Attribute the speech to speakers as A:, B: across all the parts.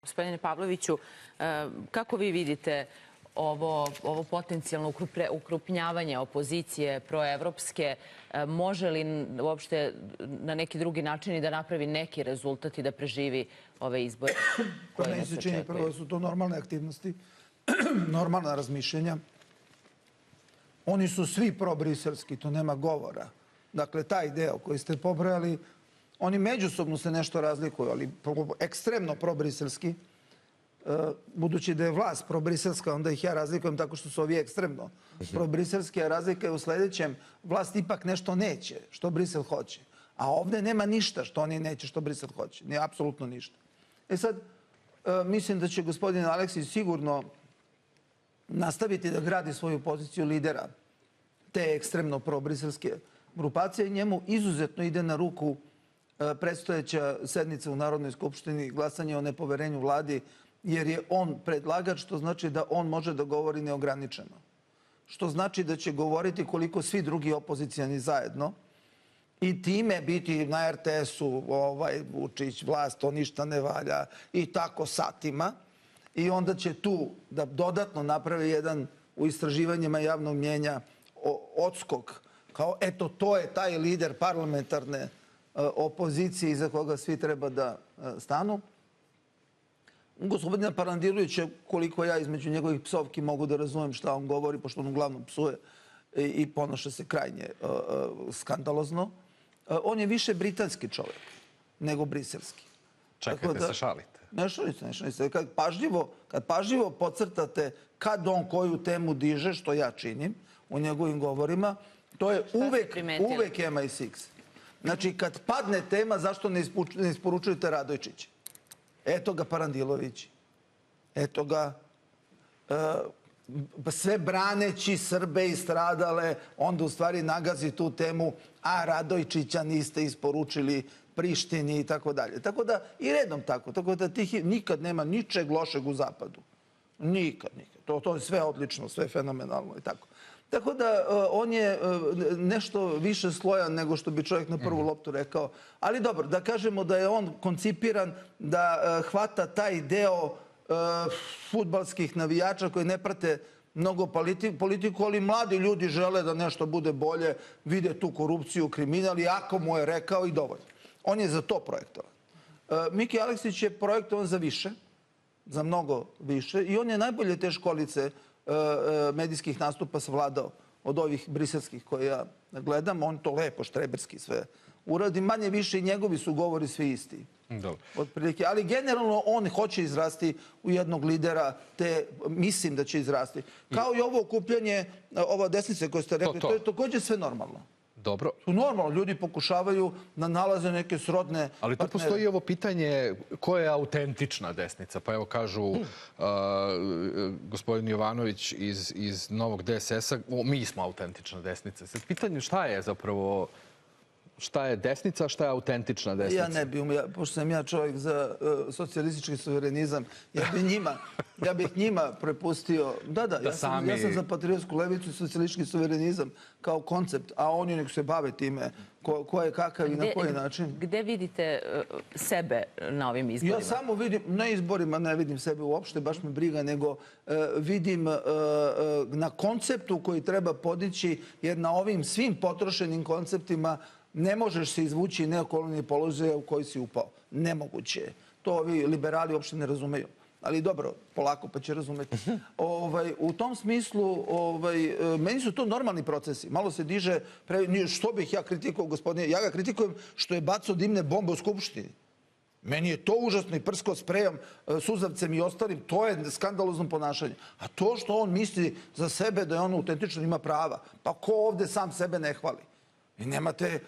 A: Gospodine Pavloviću, kako vi vidite ovo potencijalno ukrupnjavanje opozicije proevropske? Može li uopšte na neki drugi način i da napravi neki rezultat i da preživi ove izbore koje nas očekuju?
B: Prvo su to normalne aktivnosti, normalna razmišljenja. Oni su svi probriselski, to nema govora. Dakle, taj deo koji ste pobrojali, oni međusobno se nešto razlikuju, ali ekstremno probriselski. Budući da je vlast probriselska, onda ih ja razlikujem tako što su ovi ekstremno probriselski, a razlika je u sledećem. Vlast ipak nešto neće što Brisel hoće. A ovde nema ništa što oni neće što Brisel hoće. Nije apsolutno ništa. Sad, mislim da će gospodin Aleksić sigurno nastaviti da gradi svoju poziciju lidera te ekstremno probriselske grupacije i njemu izuzetno ide na ruku predstojeća sednica u Narodnoj skupštini, glasanje o nepoverenju vladi, jer je on predlagač, što znači da on može da govori neograničeno. Što znači da će govoriti koliko svi drugi opozicijani zajedno i time biti na RTS-u Vučić, vlast, to ništa ne valja i tako satima. I onda će tu da dodatno napravi jedan u istraživanjima javnog mnjenja odskok. Kao, eto, to je taj lider parlamentarne opozicije iza koga svi treba da stanu. Gospodina Parandilovića, koliko ja između njegovih psovki mogu da razumem šta on govori, pošto on uglavnom psuje i ponaša se krajnje skandalozno, on je više britanski čovjek nego briselski.
C: Čekajte, se šalite.
B: Ne šalim se. Kad pažljivo podcrtate kad on koju temu diže, što ja činim u njegovim govorima, to je uvek MI6. Znači, kad padne tema, zašto ne isporučujete Radojčića? Eto ga Parandilović. Eto ga sve braneći Srbe i stradale, onda u stvari nagazi tu temu, a Radojčića niste isporučili Prištini i tako dalje. Tako da, i redom tako. Tako da nikad nema ničeg lošeg u zapadu. Nikad. To je sve odlično, sve fenomenalno i tako. Tako da on je nešto više slojan nego što bi čovjek na prvu loptu rekao. Ali dobro, da kažemo da je on koncipiran da hvata taj deo fudbalskih navijača koji ne prate mnogo politiku, ali mladi ljudi žele da nešto bude bolje, vide tu korupciju, kriminal i ako mu je rekao i dovoljno. On je za to projektovan. Miki Aleksić je projektovan za više, za mnogo više i on je najbolje te školice medijskih nastupa savladao od ovih briselskih koje ja gledam. On to lepo, štreberski sve uradi. Manje više i njegovi su govori svi isti. Otprilike. Ali generalno on hoće izrasti u jednog lidera, te mislim da će izrasti. Kao i ovo okupljanje, ova desnice koje ste rekli, to je također sve normalno.
C: Dobro.
B: Normalno, ljudi pokušavaju da nalaze neke srodne partnere.
C: Ali tu postoji ovo pitanje ko je autentična desnica. Pa evo kažu gospodin Jovanović iz Novog DSS-a, mi smo autentična desnica. Sad pitanje šta je zapravo, šta je desnica, šta je autentična desnica?
B: Ja ne bih, pošto sam ja čovjek za socijalistički suverenizam, ja bih njima prepustio, ja sam za patriotsku levicu i socijalistički suverenizam kao koncept, a oni nek se bave time ko je kakav i na koji način.
A: Gde vidite sebe na ovim izborima?
B: Ja samo vidim, na izborima ne vidim sebe uopšte, baš me briga, nego vidim na konceptu koji treba podići, jer na ovim svim potrošenim konceptima ne možeš se izvući neokoloni položaj u koji si upao. Nemoguće je. To ovi liberali uopšte ne razumeju. Ali dobro, polako pa će razumeti. U tom smislu, meni su to normalni procesi. Malo se diže, što bih ja kritikovao, gospodine, ja ga kritikujem što je bacao dimne bombe u Skupštini. Meni je to užasno i prskao sprejom, suzavcem i ostalim, to je skandalozno ponašanje. A to što on misli za sebe da je on autentično ima prava, pa ko ovde sam sebe ne hvali? I nemate,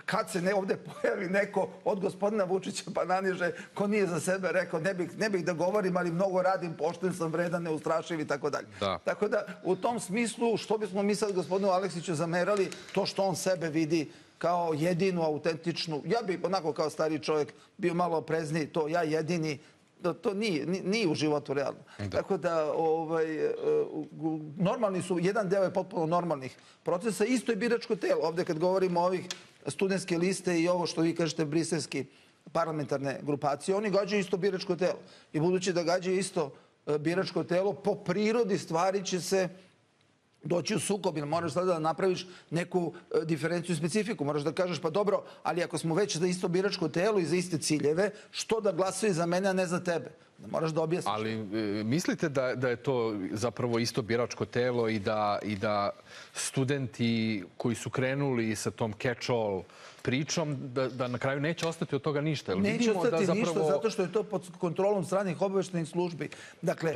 B: kad se ovde pojavi neko od gospodina Vučića pa naniže ko nije za sebe rekao, ne bih da govorim, ali mnogo radim, pošten sam, vredan, neustrašiv i tako dalje. Tako da, u tom smislu, što bismo mi sad gospodinu Aleksiću zamerali, to što on sebe vidi kao jedinu, autentičnu, ja bih onako kao stari čovjek bio malo oprezniji, to ja jedini, to nije u životu realno. Tako da, normalni su, jedan deo je potpuno normalnih procesa, isto je biračko telo. Ovde kad govorimo o ovih studentske liste i ovo što vi kažete briselski parlamentarne grupacije, oni gađaju isto biračko telo. I budući da gađaju isto biračko telo, po prirodi stvari će se doći u sukob, ili moraš sada da napraviš neku diferenciju i specifiku. Moraš da kažeš, pa dobro, ali ako smo već za isto biračko telo i za iste ciljeve, što da glasaju za mene, a ne za tebe? Da moraš da objasniš.
C: Ali mislite da je to zapravo isto biračko telo i da studenti koji su krenuli sa tom catch-all pričom, da na kraju neće ostati od toga ništa?
B: Neće ostati ništa, zato što je to pod kontrolom stranih obaveštajnih službi. Dakle,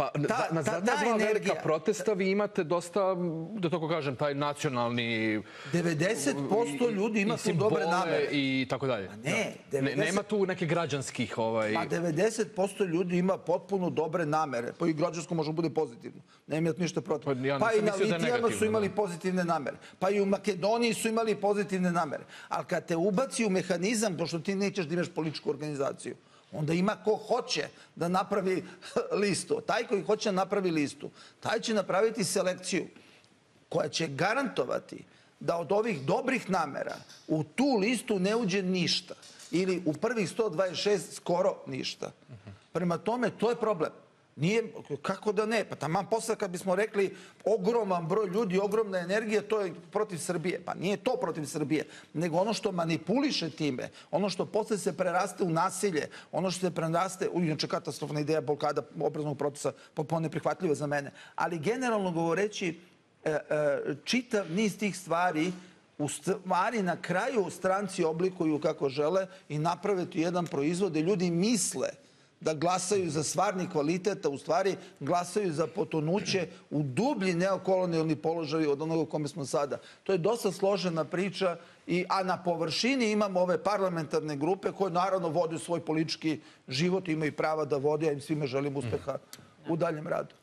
C: na zadnja dva velika protesta vi imate dosta, da tako kažem, taj nacionalni
B: 90% ljudi ima tu dobre namere.
C: I tako dalje. Nema tu neke građanskih...
B: Pa 90% ljudi ima potpuno dobre namere. Pa i građansko može bude pozitivno. Ne imati ništa protiv. Pa i na Litijama su imali pozitivne namere. Pa i u Makedoniji su imali pozitivne namere. Ali kad te ubaci u mehanizam, pošto ti nećeš da imaš političku organizaciju, onda ima ko hoće da napravi listu. Taj koji hoće da napravi listu, taj će napraviti selekciju koja će garantovati da od ovih dobrih namera u tu listu ne uđe ništa. Ili u prvih 126 skoro ništa. Prema tome, to je problem. Nije, kako da ne? Pa taman posle kad bismo rekli ogroman broj ljudi, ogromna energija, to je protiv Srbije. Pa nije to protiv Srbije, nego ono što manipuliše time, ono što posle se preraste u nasilje, ono što se preraste, inače katastrofna ideja blokada obrazovnog procesa, potpuno neprihvatljiva za mene. Ali generalno govoreći, čitav niz tih stvari u stvari na kraju stranci oblikuju kako žele i naprave tu jedan proizvod gde ljudi misle da glasaju za stvarni kvalitet, a u stvari glasaju za potonuće u dublji neokolonijalni položaj od onoga u kome smo sada. To je dosta složena priča, a na površini imamo ove parlamentarne grupe koje naravno vode svoj politički život, imaju prava da vode, a im svima želim uspeha u daljem radu.